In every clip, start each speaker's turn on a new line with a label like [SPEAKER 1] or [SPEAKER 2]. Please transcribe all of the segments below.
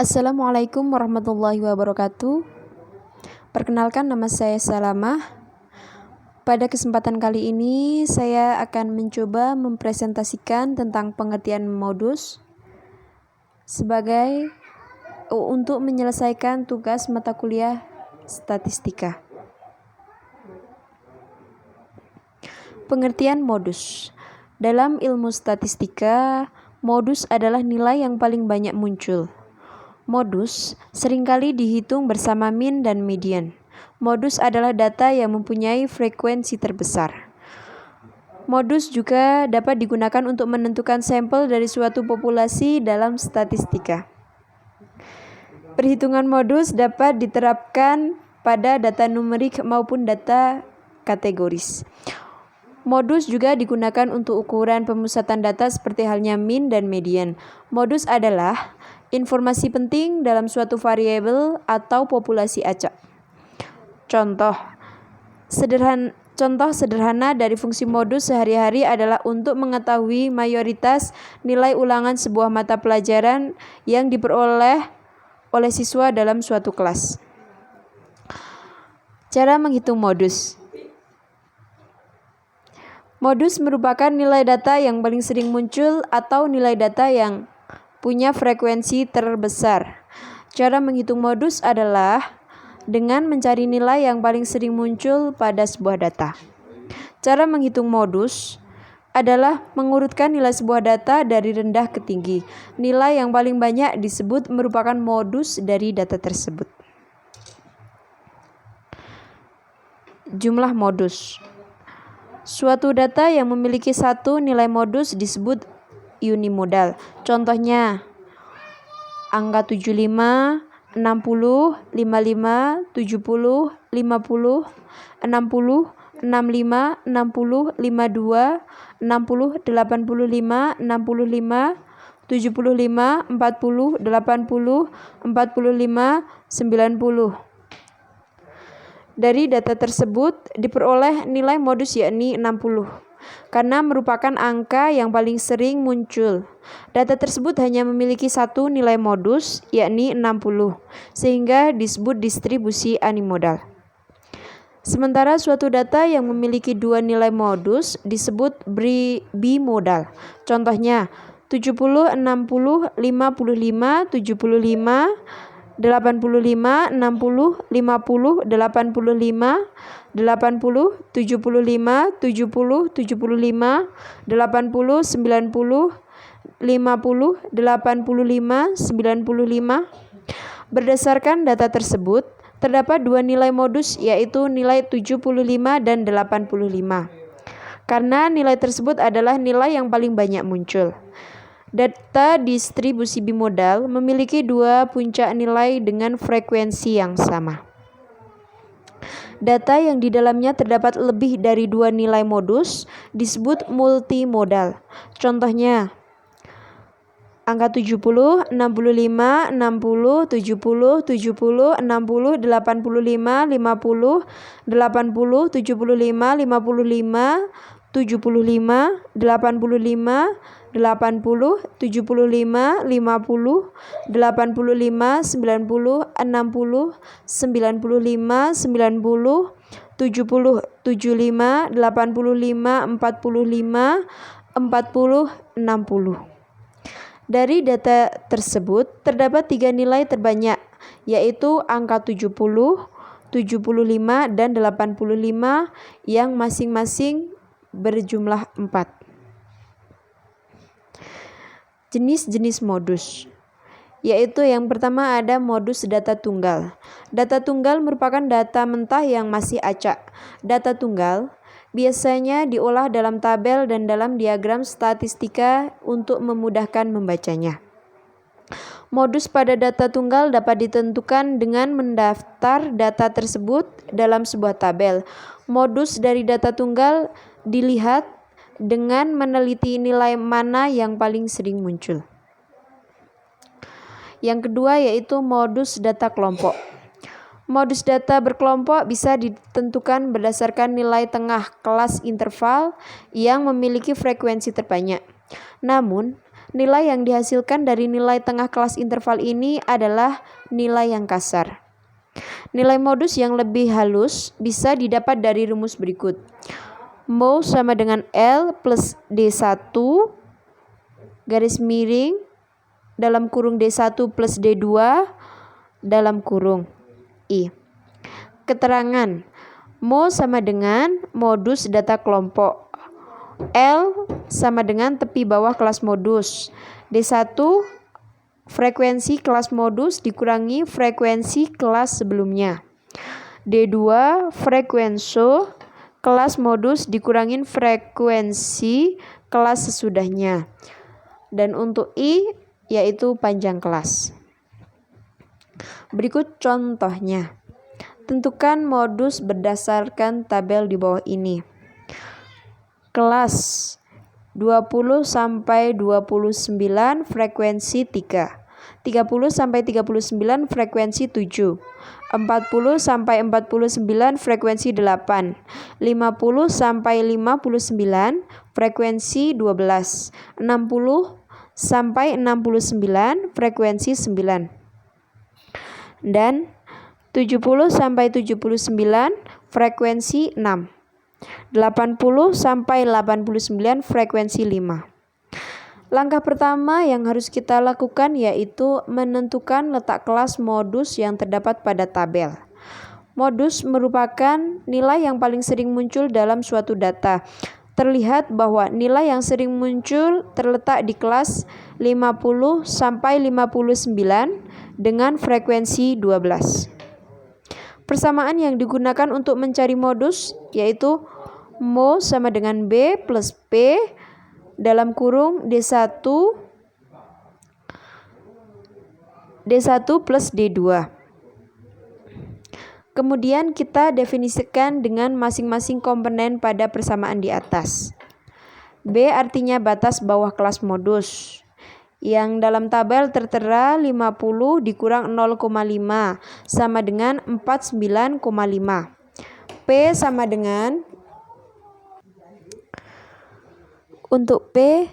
[SPEAKER 1] Assalamualaikum warahmatullahi wabarakatuh. Perkenalkan, nama saya Salamah. Pada kesempatan kali ini saya akan mencoba mempresentasikan tentang pengertian modus untuk menyelesaikan tugas mata kuliah statistika. Pengertian modus. Dalam ilmu statistika, modus adalah nilai yang paling banyak muncul. Modus seringkali dihitung bersama min dan median. Modus adalah data yang mempunyai frekuensi terbesar. Modus juga dapat digunakan untuk menentukan sampel dari suatu populasi dalam statistika. Perhitungan modus dapat diterapkan pada data numerik maupun data kategoris. Modus juga digunakan untuk ukuran pemusatan data seperti halnya min dan median. Modus adalah informasi penting dalam suatu variabel atau populasi acak. Contoh sederhana dari fungsi modus sehari-hari adalah untuk mengetahui mayoritas nilai ulangan sebuah mata pelajaran yang diperoleh oleh siswa dalam suatu kelas. Cara menghitung modus. Modus merupakan nilai data yang paling sering muncul atau nilai data yang punya frekuensi terbesar. Cara menghitung modus adalah dengan mencari nilai yang paling sering muncul pada sebuah data. Cara menghitung modus adalah mengurutkan nilai sebuah data dari rendah ke tinggi. Nilai yang paling banyak disebut merupakan modus dari data tersebut. Jumlah modus. Suatu data yang memiliki satu nilai modus disebut unimodal. Contohnya angka 75, 60, 55, 70, 50, 60, 65, 60, 52, 60, 85, 65, 75, 40, 80, 45, 90. Dari data tersebut diperoleh nilai modus yakni 60. Karena merupakan angka yang paling sering muncul. Data tersebut hanya memiliki satu nilai modus, yakni 60, sehingga disebut distribusi unimodal. Sementara suatu data yang memiliki dua nilai modus disebut bimodal. Contohnya 70, 60, 55, 75, 85, 60, 50, 85, 80, 75, 70, 70, 75, 80, 90, 50, 85, 95. Berdasarkan data tersebut, terdapat dua nilai modus yaitu nilai 75 dan 85. Karena nilai tersebut adalah nilai yang paling banyak muncul. Data distribusi bimodal memiliki dua puncak nilai dengan frekuensi yang sama. Data yang di dalamnya terdapat lebih dari dua nilai modus disebut multimodal. Contohnya angka 70, 65, 60, 70, 70, 80, 85, 50, 80, 75, 55, 75, 85, 80, 75, 50, 85, 90, 60, 95, 90, 70, 75, 85, 45, 40, 60. Dari data tersebut terdapat tiga nilai terbanyak, yaitu angka 70, 75, dan 85 yang masing-masing berjumlah 4. Jenis-jenis modus, yaitu yang pertama ada modus data tunggal. Data tunggal merupakan data mentah yang masih acak. Data tunggal biasanya diolah dalam tabel dan dalam diagram statistika untuk memudahkan membacanya. Modus pada data tunggal dapat ditentukan dengan mendaftar data tersebut dalam sebuah tabel. Modus dari data tunggal dilihat dengan meneliti nilai mana yang paling sering muncul. Yang kedua yaitu modus data kelompok. Modus data berkelompok bisa ditentukan berdasarkan nilai tengah kelas interval yang memiliki frekuensi terbanyak. Namun, Nilai yang dihasilkan dari nilai tengah kelas interval ini adalah nilai yang kasar. Nilai modus yang lebih halus bisa didapat dari rumus berikut. Mo sama dengan L plus D1 garis miring dalam kurung D1 plus D2 dalam kurung I. Keterangan, Mo sama dengan modus data kelompok. L sama dengan tepi bawah kelas modus. D1 frekuensi kelas modus dikurangi frekuensi kelas sebelumnya. D2 frekuenso kelas modus dikurangin frekuensi kelas sesudahnya. Dan untuk I yaitu panjang kelas. Berikut contohnya. Tentukan modus berdasarkan tabel di bawah ini. Kelas 20 sampai 29 frekuensi 3. 30 sampai 39 frekuensi 7. 40 sampai 49 frekuensi 8. 50 sampai 59 frekuensi 12. 60 sampai 69 frekuensi 9. Dan 70 sampai 79 frekuensi 6. 80 sampai 89 frekuensi 5. Langkah pertama yang harus kita lakukan yaitu menentukan letak kelas modus yang terdapat pada tabel. Modus merupakan nilai yang paling sering muncul dalam suatu data. Terlihat bahwa nilai yang sering muncul terletak di kelas 50 sampai 59 dengan frekuensi 12. Persamaan yang digunakan untuk mencari modus yaitu Mo sama dengan B plus P dalam kurung D1 plus D2. Kemudian kita definisikan dengan masing-masing komponen pada persamaan di atas. B artinya batas bawah kelas modus, yang dalam tabel tertera 50 dikurang 0,5 sama dengan 49,5. P sama dengan, untuk P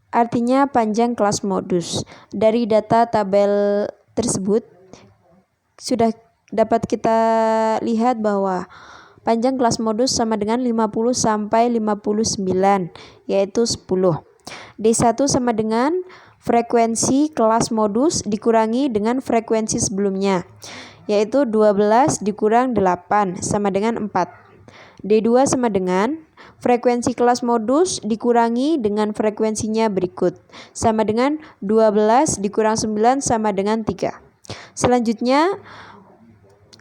[SPEAKER 1] artinya panjang kelas modus. Dari data tabel tersebut sudah dapat kita lihat bahwa panjang kelas modus sama dengan 50 sampai 59 yaitu 10. D1 sama dengan frekuensi kelas modus dikurangi dengan frekuensi sebelumnya yaitu 12 dikurang 8 sama dengan 4. D2 sama dengan frekuensi kelas modus dikurangi dengan frekuensinya berikut sama dengan 12 dikurang 9 sama dengan 3. Selanjutnya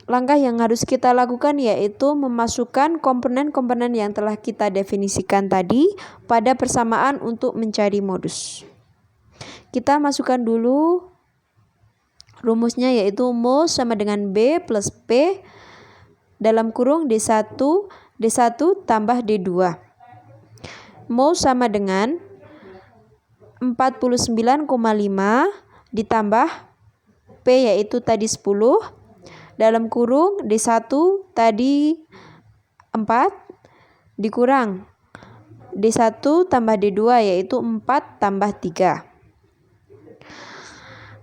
[SPEAKER 1] langkah yang harus kita lakukan yaitu memasukkan komponen-komponen yang telah kita definisikan tadi pada persamaan untuk mencari modus. Kita masukkan dulu rumusnya yaitu Mo sama dengan B plus P dalam kurung D1 tambah D2. Mo sama dengan 49,5 ditambah P yaitu tadi 10 dalam kurung D1 tadi 4 dikurang D1 tambah D2 yaitu 4 tambah 3.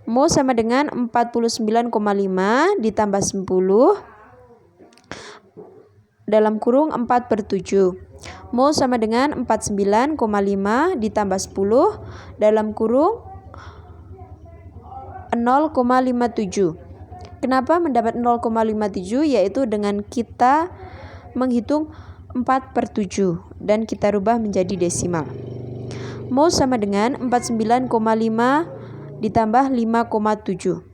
[SPEAKER 1] Mo sama dengan 49,5 ditambah 10 dalam kurung 4/7. Mo sama dengan 49,5 ditambah 10 dalam kurung 0,57. Kenapa mendapat 0,57? Yaitu dengan kita menghitung 4/7 dan kita rubah menjadi desimal. Mo sama dengan 49,5 ditambah 5,7.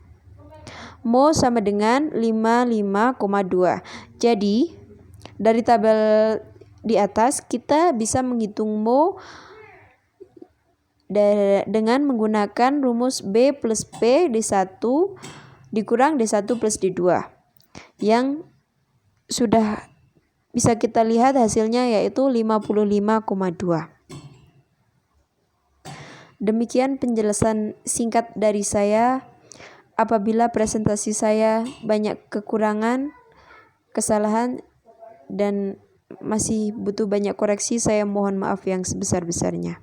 [SPEAKER 1] Mo sama dengan 55,2. Jadi dari tabel di atas kita bisa menghitung Mo dengan menggunakan rumus B plus P D1 dikurang D1 plus D2 yang sudah bisa kita lihat hasilnya yaitu 55,2. Demikian penjelasan singkat dari saya. Apabila presentasi saya banyak kekurangan, kesalahan, dan masih butuh banyak koreksi, saya mohon maaf yang sebesar-besarnya.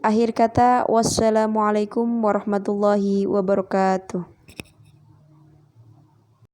[SPEAKER 1] Akhir kata, wassalamualaikum warahmatullahi wabarakatuh.